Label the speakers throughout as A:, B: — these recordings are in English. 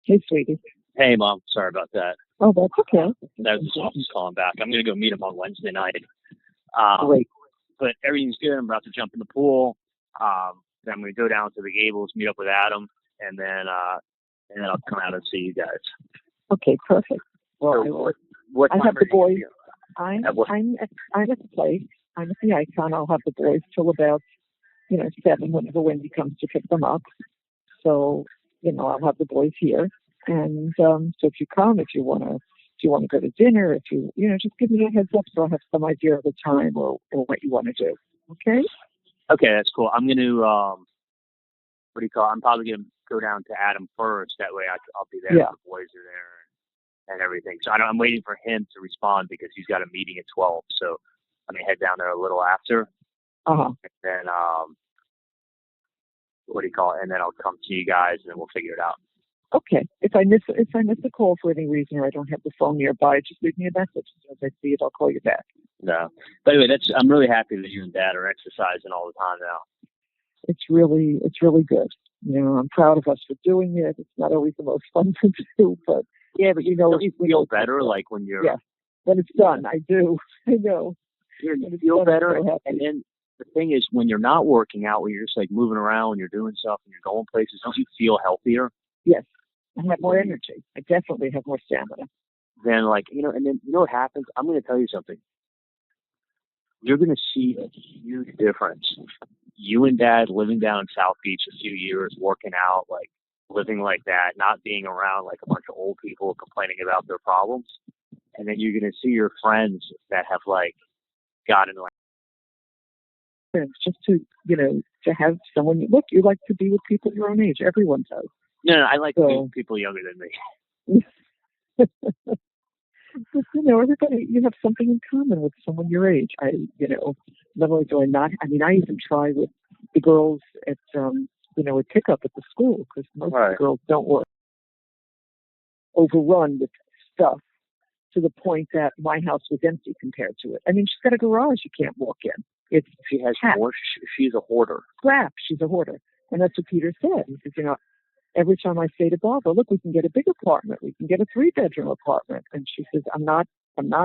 A: Hey, sweetie.
B: Hey, Mom. Sorry about that.
A: Oh, that's okay.
B: That was just calling back. I'm going to go meet him on Wednesday night. Um,
A: Great.
B: but everything's good. I'm about to jump in the pool. Then I'm going to go down to the Gables, meet up with Adam, and then I'll come out and see you guys.
A: Okay, perfect. Well,
B: So what
A: I
B: time
A: have
B: are
A: the
B: you
A: boys.
B: gonna be?
A: I'm at the place. I'm at the Icon. I'll have the boys till about 7 whenever Wendy comes to pick them up. So I'll have the boys here, and so if you come, if you want to go to dinner, if just give me a heads up so I have some idea of the time or what you want to do. Okay.
B: Okay, that's cool. I'm going to what do you call it? I'm probably going to go down to Adam first. That way I'll be there.
A: Yeah.
B: The boys are there and everything. So I'm waiting for him to respond because he's got a meeting at 12. So I'm going to head down there a little after.
A: Uh-huh.
B: And then, what do you call it? And then I'll come to you guys and then we'll figure it out.
A: Okay. If I miss a call for any reason or I don't have the phone nearby, just leave me a message. As soon as I see it, I'll call you back.
B: No. But anyway, I'm really happy that you and Dad are exercising all the time now.
A: It's really good. I'm proud of us for doing it. It's not always the most fun to do, but
B: yeah, but you feel better like when you're
A: when it's done. I do. I know.
B: You feel better, and then the thing is, when you're not working out, when you're just like moving around, when you're doing stuff, and you're going places, don't you feel healthier?
A: Yes, I have more energy. I definitely have more stamina.
B: Then, and then you know what happens? I'm going to tell you something. You're going to see a huge difference. You and Dad living down in South Beach a few years, working out, like living like that, not being around like a bunch of old people complaining about their problems. And then you're going to see your friends that have like gotten like.
A: Just to have someone look. You like to be with people your own age. Everyone does.
B: No, I like to be with people younger than me.
A: Everybody, you have something in common with someone your age. Not only do I not, I even try with the girls at, at pickup at the school, because most of the girls don't work. Overrun with stuff to the point that my house was empty compared to it. She's got a garage you can't walk in.
B: She has more. She's a hoarder.
A: Crap, she's a hoarder. And that's what Peter said. He says, every time I say to Barbara, look, we can get a big apartment. We can get a 3-bedroom apartment. And she says, I'm not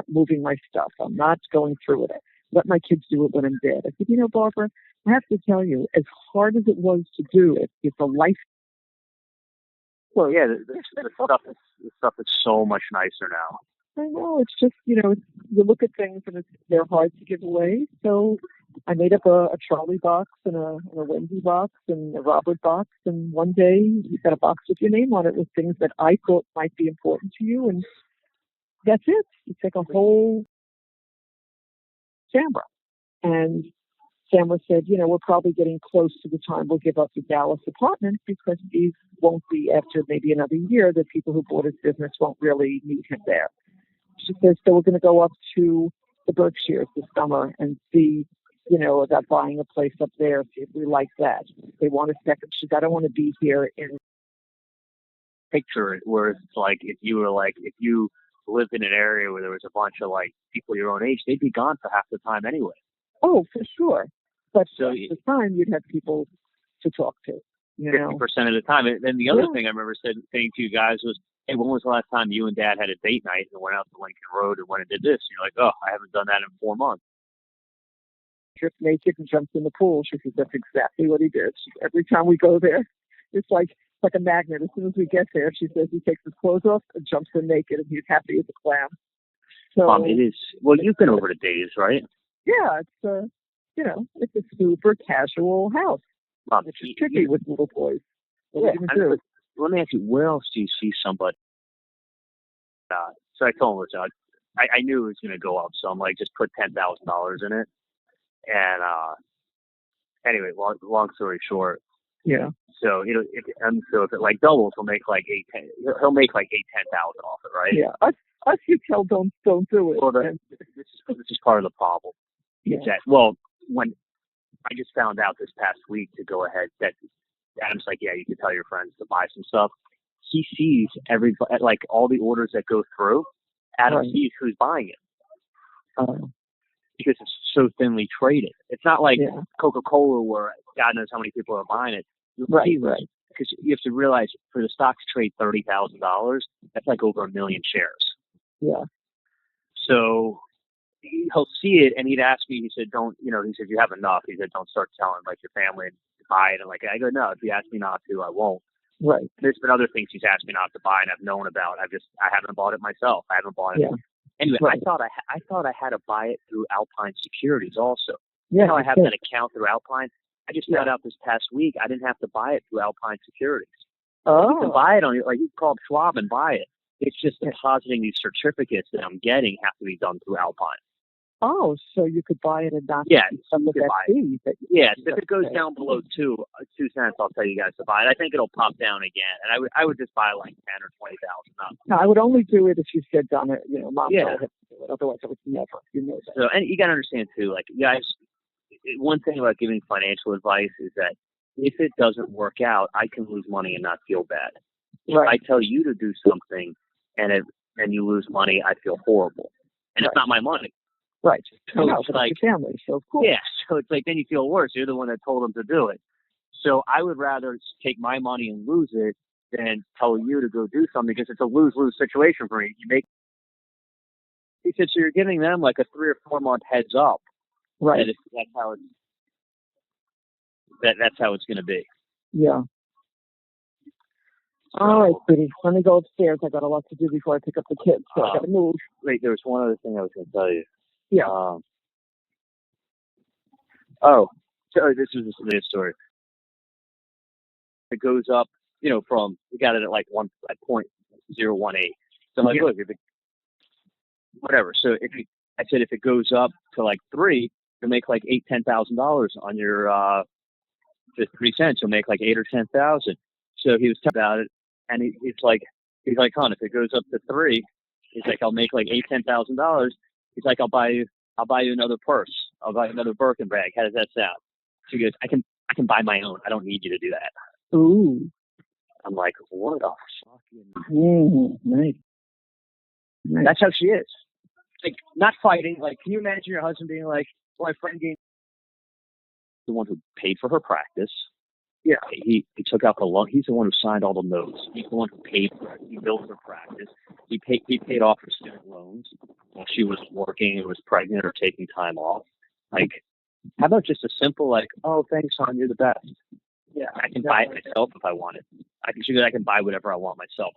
A: moving my stuff. I'm not going through with it. Let my kids do it when I'm dead. I said, Barbara, I have to tell you, as hard as it was to do it, it's a life.
B: Well, yeah, the stuff is so much nicer now.
A: I know. It's just, you look at things and they're hard to give away. So I made up a Charlie box and a Wendy box and a Robert box. And one day you got a box with your name on it with things that I thought might be important to you. And that's it. You take a whole Samra. And Samra said, we're probably getting close to the time we'll give up the Dallas apartment because these won't be after maybe another year. The people who bought his business won't really need him there. She says, so we're going to go up to the Berkshires this summer and see, about buying a place up there, see if we like that. They want a second. She said, I don't want to be here in
B: picture it, where it's like if you lived in an area where there was a bunch of like people your own age, they'd be gone for half the time anyway.
A: Oh, for sure. But at the time, you'd have people to talk to.
B: 50% of the time. And then the other thing I remember saying to you guys was, hey, when was the last time you and Dad had a date night and went out to Lincoln Road and went and did this? And you're like, oh, I haven't done that in 4 months.
A: Stripped naked and jumped in the pool. She says that's exactly what he did. Every time we go there, it's like a magnet. As soon as we get there, she says he takes his clothes off and jumps in naked, and he's happy as a clam. So
B: it is. Well, you've been over to Dave's, right?
A: Yeah, it's a super casual house. Which is tricky with little boys. What are you going to do?
B: Let me ask you, where else do you see somebody? So I told him, listen, I knew it was going to go up, so I'm like, just put $10,000 in it. And anyway, long story short.
A: Yeah.
B: So if it like doubles, he'll make like $10,000 off it, right?
A: Yeah. Us you tell don't do it.
B: Well, this is part of the problem.
A: Yeah.
B: When I just found out this past week to go ahead that Adam's like, yeah, you can tell your friends to buy some stuff. He sees all the orders that go through. Adam sees who's buying it because it's so thinly traded. It's not like Coca-Cola where God knows how many people are buying it. You'll see because you have to realize for the stock to trade $30,000, that's like over 1 million shares.
A: Yeah.
B: So he'll see it, and he'd ask me. He said, "Don't, he said you have enough." He said, "Don't start telling like your family and buy it." And like I go, "No, if you ask me not to, I won't."
A: Right.
B: There's been other things he's asked me not to buy, and I've known about. I haven't bought it myself. I haven't bought it.
A: Yeah.
B: Anyway,
A: Right.
B: I thought I had to buy it through Alpine Securities also.
A: Yeah.
B: I have that account through Alpine. I just found out this past week I didn't have to buy it through Alpine Securities.
A: Oh.
B: You can buy it on you can call up Schwab and buy it. It's just depositing these certificates that I'm getting have to be done through Alpine.
A: Oh, so you could buy it and not
B: some of
A: that fee.
B: Yes, if it goes down below 2 cents, I'll tell you guys to buy it. I think it'll pop down again, and I would just buy like 10 or 20,000.
A: No, I would only do it if you said, Donna, Mom,
B: yeah.
A: I have to do it. Otherwise, I would never. You know that.
B: So, and you got to understand too, like you guys, one thing about giving financial advice is that if it doesn't work out, I can lose money and not feel bad.
A: Right.
B: If I tell you to do something and you lose money, I feel horrible, and it's not my money.
A: Right.
B: So it's like
A: your family. So cool.
B: Yeah. So it's like then you feel worse. You're the one that told them to do it. So I would rather take my money and lose it than tell you to go do something because it's a lose-lose situation for me. He said, so you're giving them like a 3 or 4 month heads up.
A: Right.
B: That's how it's going to be.
A: Yeah. All right, Pretty. Let me go upstairs. I got a lot to do before I pick up the kids. So I got to move.
B: Wait, there was one other thing I was going to tell you.
A: Yeah.
B: So this is a story. It goes up, from we got it at like 0.018. So I'm like, look, whatever. So I said if it goes up to like 3, you'll make like $10,000 on your 3 cents. You'll make like 8 or 10,000. So he was talking about it, and he's like, hon, if it goes up to 3, he's like, I'll make like $10,000. He's like, I'll buy you another purse. I'll buy you another Birkin bag. How does that sound? She goes, I can buy my own. I don't need you to do that.
A: Ooh.
B: I'm like, what a fucking
A: nice.
B: That's how she is. Like, not fighting. Like, can you imagine your husband being like, well, my friend gave the one who paid for her practice. Yeah. He took out the loan. He's the one who signed all the notes. He's the one who paid for it. He built her practice. He paid off her student loans while she was working or was pregnant or taking time off. Like, how about just a simple like, oh, thanks, hon, you're the best. Yeah, I can buy it myself if I want it. I can buy whatever I want myself.